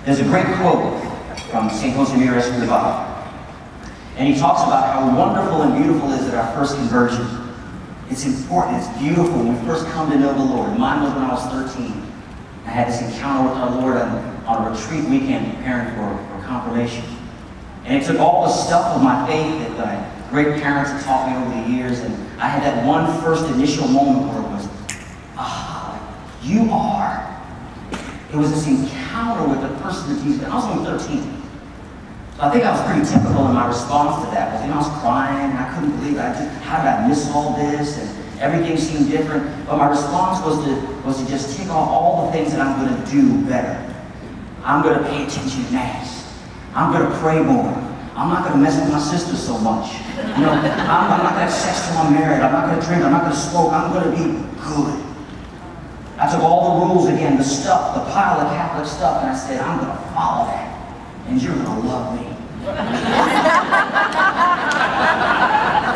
There's a great quote from St. Josemaria Escrivá, and he talks about how wonderful and beautiful it is at our first conversion. It's important, it's beautiful when we first come to know the Lord. Mine was when I was 13. I had this encounter with our Lord on a retreat weekend preparing for confirmation. And it took all the stuff of my faith that my great parents had taught me over the years, and I had that one first initial moment where it was, you are. It was this encounter with the person of Jesus. And I was only 13. So I think I was pretty typical in my response to that. I was crying, and I couldn't believe it. How did I miss all this? And everything seemed different. But my response was to just take off all the things that I'm going to do better. I'm going to pay attention to Mass. I'm going to pray more. I'm not going to mess with my sister so much. I'm not going to have sex till I'm married. I'm not going to drink. I'm not going to smoke. I'm going to be good. I took all the rules again, the stuff, the pile of Catholic stuff, and I said, I'm going to follow that. And you're going to love me.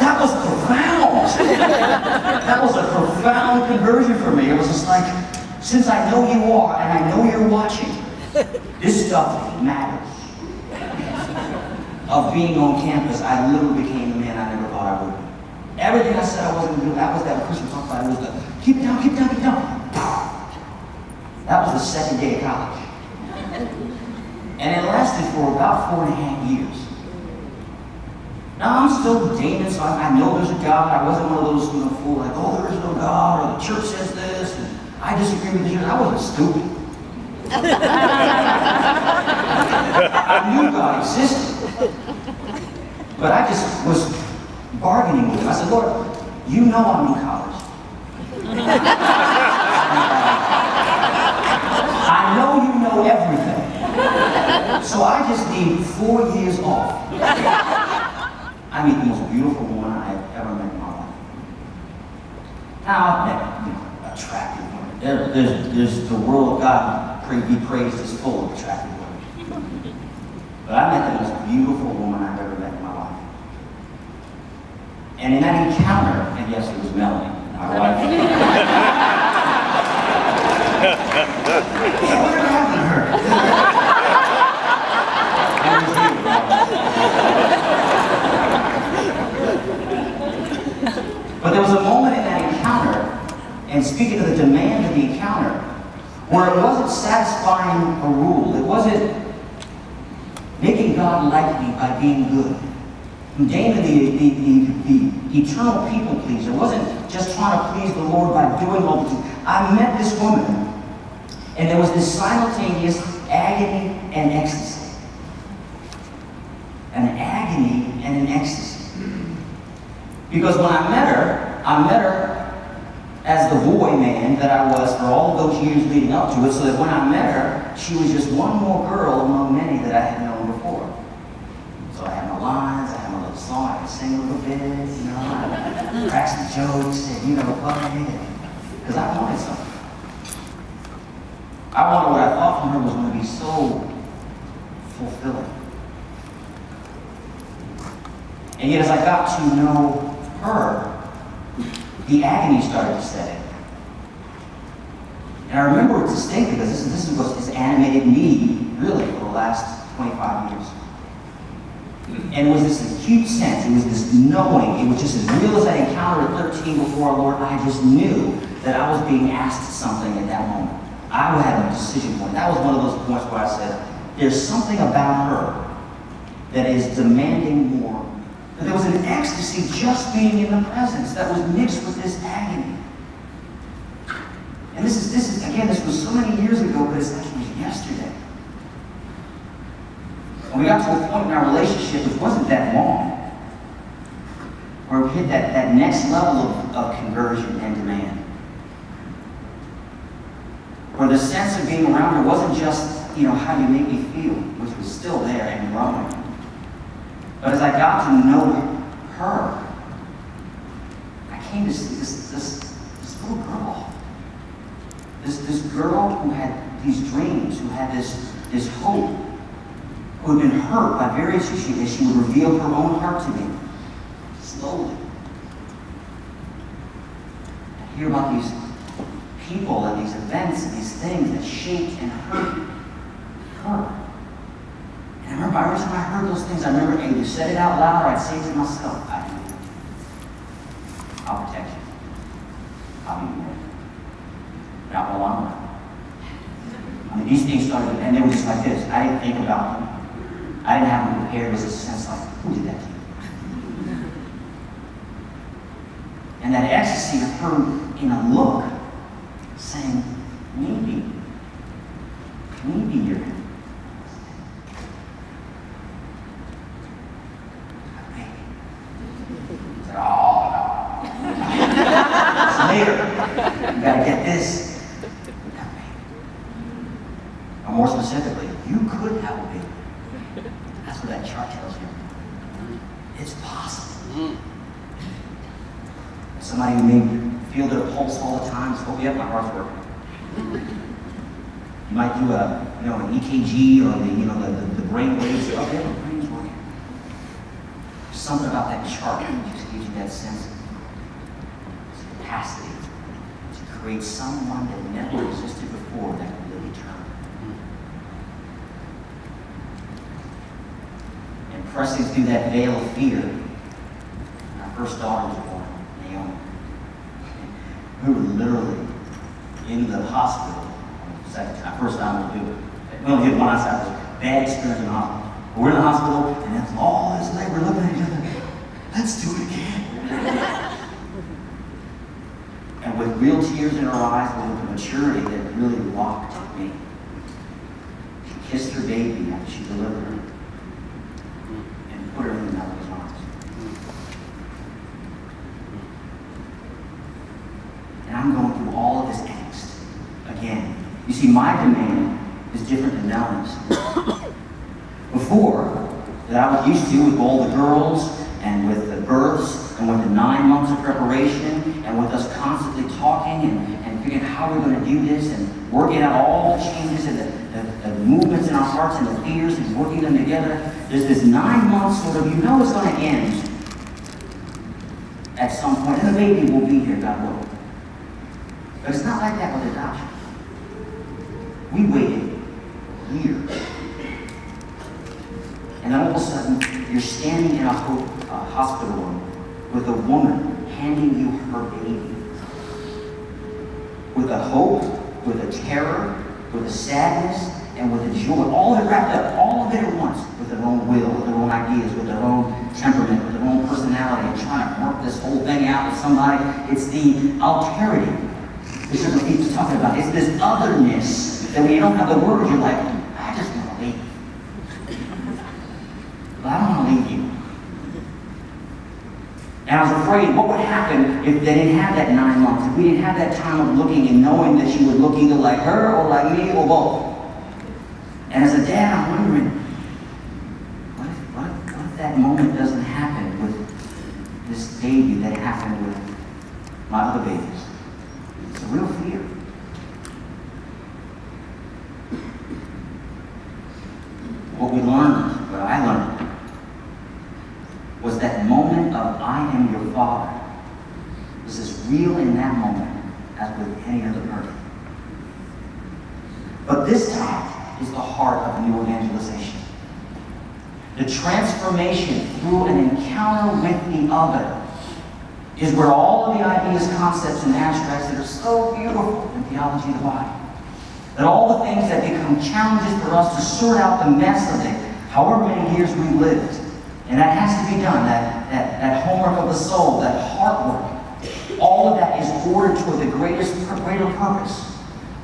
That was profound. That was a profound conversion for me. It was just like, since I know you are, and I know you're watching, this stuff matters. Of being on campus, I literally became the man I never thought I would be. Everything I said I wasn't going to do, that was that Christian talk about. It was the, keep it down, keep it down, keep it down. That was the second day of college. And it lasted for about 4.5 years. Now I'm still Damon, so I know there's a God. I wasn't one of those fools like, oh, there is no God, or the church says this, and I disagree with you. I wasn't stupid. I knew God existed. But I just was bargaining with him. I said, Lord, you know I'm in college. I know you know everything. So I just need 4 years off. I meet the most beautiful woman I have ever met in my life. Now I've met attractive women. There's the world of God, be praised, is full of attractive women. But I met the most beautiful woman I've ever met in my life. And in that encounter, and yes, it was Melanie, my wife. Whatever happened to her? But there was a moment in that encounter, and speaking of the demand of the encounter, where it wasn't satisfying a rule. It wasn't making God like me by being good. And Damon, the eternal people pleaser, wasn't just trying to please the Lord by doing all the things. I met this woman, and there was this simultaneous agony and ecstasy. An agony and an ecstasy. Because when I met her as the boy man that I was for all of those years leading up to it, so that when I met her, she was just one more girl among many that I had known before. So I had my lines, I had my little song, I could sing a little bit, I crack some jokes, and funny, because I wanted something. I wanted what I thought from her was going to be so fulfilling. And yet as I got to know her, the agony started to set in. And I remember it distinctly because this is what has animated me, really, for the last 25 years. And it was this acute sense, it was this knowing, it was just as real as I encountered at 13 before our Lord. I just knew that I was being asked something at that moment. I had a decision point. That was one of those points where I said, there's something about her that is demanding more. But there was an ecstasy just being in the presence that was mixed with this agony. And this is again, this was so many years ago, but it's like it was yesterday. And we got to a point in our relationship, which wasn't that long, where we hit that next level of conversion and demand. Where the sense of being around her wasn't just, how you make me feel, which was still there and growing. But as I got to know her, I came to see this little girl. This girl who had these dreams, who had this hope, who had been hurt by various issues, that she would reveal her own heart to me, slowly. I hear about these people and these events and these things that shaped and hurt her. remember every time I heard those things, I remember I either said it out loud or I'd say it to myself, I'll protect you. I'll be there. Not while I'm around. I mean, these things started, and they were just like this. I didn't think about them. I didn't have them prepared. It was a sense like, who did that to you? And that ecstasy of her in a look saying, maybe you're later. You gotta get this. Or more specifically, you could have a baby. That's what that chart tells you. It's possible. Somebody who may feel their pulse all the time says, oh yeah, my heart's working. You might do an EKG or the brain waves. Oh yeah, my brain's working. There's something about that chart that just gives you that sense of capacity to create someone that never existed before that can really turn. And pressing through that veil of fear, our first daughter was born, Naomi. We were literally in the hospital the second time. First time we do it. We only did one outside. It was a bad experience in the hospital. But we're in the hospital, and that's all this night we're looking at each other. Let's do it again. And with real tears in her eyes, with a maturity that really rocked me. She kissed her baby after she delivered her and put her in the mother's arms. And I'm going through all of this angst again. You see, my demand is different than Damon's. Before, that I was used to with all the girls and with the births and with the 9 months of preparation and with us constantly talking and figuring out how we're going to do this and working out all the changes and the movements in our hearts and the fears and working them together. There's this 9 months sort of, it's going to end at some point, and the baby will be here, God willing. But it's not like that with adoption. We waited years. And then all of a sudden, you're standing in a hospital room with a woman handing you her baby. With a hope, with a terror, with a sadness, and with a joy. All of it wrapped up, all of it at once, with their own will, with their own ideas, with their own temperament, with their own personality, and trying to work this whole thing out with somebody. It's the alterity Bishop keeps talking about. It's this otherness that when you don't have the words, you're like, I just want to leave. But I don't want to leave you. And I was afraid what would happen if they didn't have that 9 months, if we didn't have that time of looking and knowing that she would look either like her or like me or both. And as a dad, I'm wondering, what if that moment doesn't happen with this baby that happened with my other babies? It's a real fear. What we learned, what I learned, was that moment of I am your father was as real in that moment as with any other person. But this time is the heart of new evangelization. The transformation through an encounter with the other is where all of the ideas, concepts, and abstracts that are so beautiful in theology of the Bible, that all the things that become challenges for us to sort out the mess of it, however many years we lived, and that has to be done, that homework of the soul, that heart work, all of that is ordered toward the greater purpose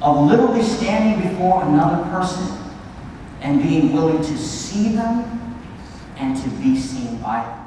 of literally standing before another person and being willing to see them and to be seen by them.